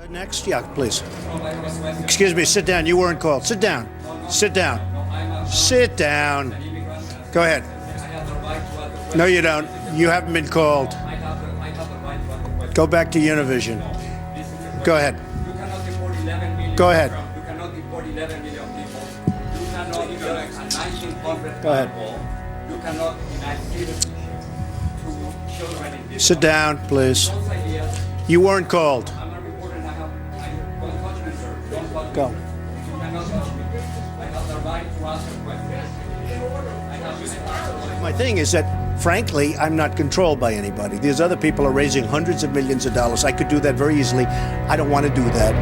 Next? Yeah, please. Excuse me, sit down. You weren't called. Sit down. Sit down. Sit down. Go ahead. No, you don't. You haven't been called. Go back to Univision. Go ahead. Go ahead. You cannot deport 11 million people. You cannot deport a 1900 Go ahead. wall. You cannot deny citizenship to children in this Sit down, please. You weren't called. I'm a reporter and don't touch me, sir. Don't touch me. Go. You cannot touch me. I have the right to ask a question. My thing is that, frankly, I'm not controlled by anybody. These other people are raising hundreds of millions of dollars. I could do that very easily. I don't want to do that.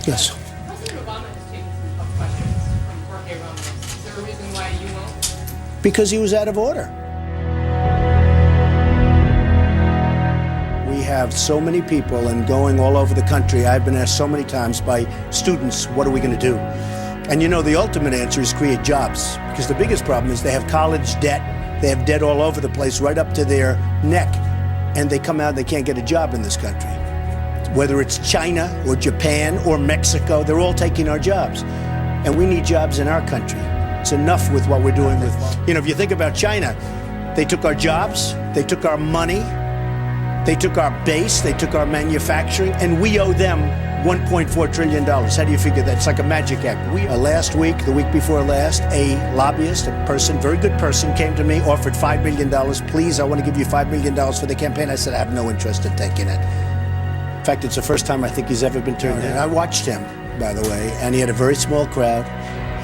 Yes. President Obama has taken some tough questions from Jorge Ramos. Is there a reason why you won't? Because he was out of order. We have so many people and going all over the country. I've been asked so many times by students, what are we going to do? And you know, the ultimate answer is create jobs. Because the biggest problem is they have college debt. They have debt all over the place, right up to their neck. And they come out and they can't get a job in this country. Whether it's China or Japan or Mexico, they're all taking our jobs. And we need jobs in our country. It's enough with what we're doing with, if you think about China, they took our jobs, they took our money, they took our base, they took our manufacturing, and we owe them $1.4 trillion. How do you figure that? It's like a magic act. Last week, the week before last, a lobbyist, a person, very good person, came to me, offered $5 million. Please, I want to give you $5 million for the campaign. I said, I have no interest in taking it. In fact, it's the first time I think he's ever been turned down. I watched him, by the way, and he had a very small crowd.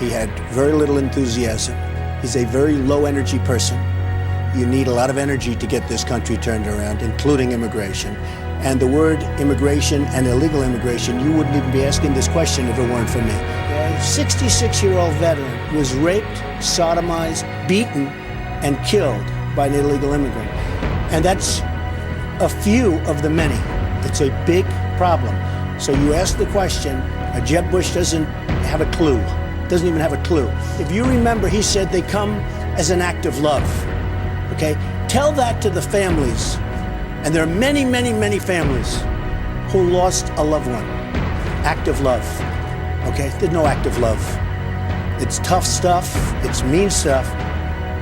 He had very little enthusiasm. He's a very low-energy person. You need a lot of energy to get this country turned around, including immigration. And the word immigration and illegal immigration, you wouldn't even be asking this question if it weren't for me. A 66-year-old veteran was raped, sodomized, beaten, and killed by an illegal immigrant. And that's a few of the many. It's a big problem. So you ask the question, Jeb Bush doesn't have a clue, doesn't even have a clue. If you remember, he said they come as an act of love, okay? Tell that to the families, and there are many, many, many families who lost a loved one. Act of love, okay? There's no act of love. It's tough stuff, it's mean stuff,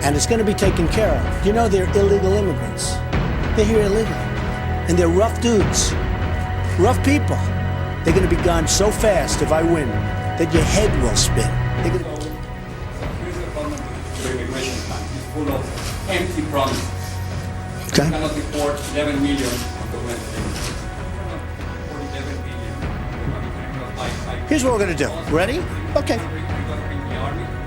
and it's gonna be taken care of. You know, they're illegal immigrants. They're here illegally. And they're rough dudes, rough people. They're going to be gone so fast if I win that your head will spin. Here's the problem with the immigration plan. It's full of empty promises. Okay. You cannot deport 11 million undocumented immigrants. You cannot deport 11 million. Here's what we're going to do. Ready? Okay.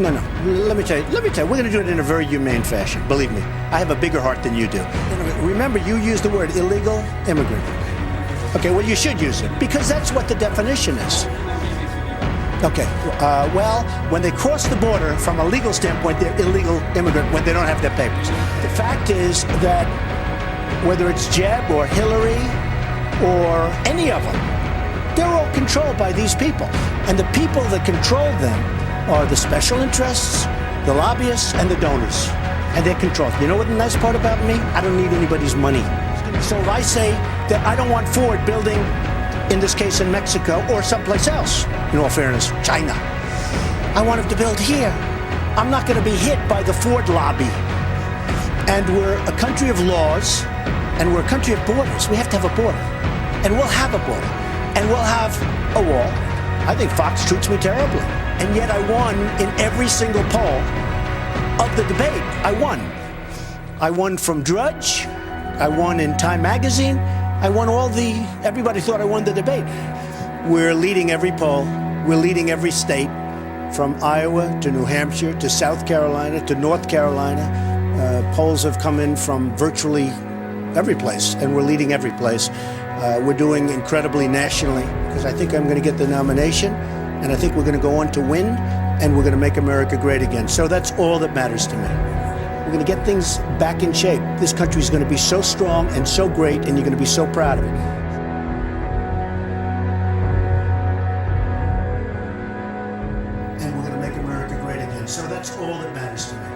No. Let me tell you. We're going to do it in a very humane fashion. Believe me, I have a bigger heart than you do. Remember, you used the word illegal immigrant. Okay, well, you should use it because that's what the definition is. Okay. Well, when they cross the border, from a legal standpoint, they're illegal immigrant when they don't have their papers. The fact is that whether it's Jeb or Hillary or any of them, they're all controlled by these people, and the people that control them are the special interests, the lobbyists, and the donors. And they're controlled. You know what the nice part about me? I don't need anybody's money. So if I say that I don't want Ford building, in this case in Mexico, or someplace else, in all fairness, China, I want them to build here. I'm not going to be hit by the Ford lobby. And we're a country of laws, and we're a country of borders. We have to have a border. And we'll have a border. And we'll have a wall. I think Fox treats me terribly. And yet I won in every single poll of the debate. I won. I won from Drudge. I won in Time Magazine. I won everybody thought I won the debate. We're leading every poll. We're leading every state, from Iowa to New Hampshire to South Carolina to North Carolina. Polls have come in from virtually every place, and we're leading every place. We're doing incredibly nationally because I think I'm going to get the nomination, and I think we're going to go on to win, and we're going to make America great again. So that's all that matters to me. We're going to get things back in shape. This country is going to be so strong and so great, and you're going to be so proud of it. And we're going to make America great again. So that's all that matters to me.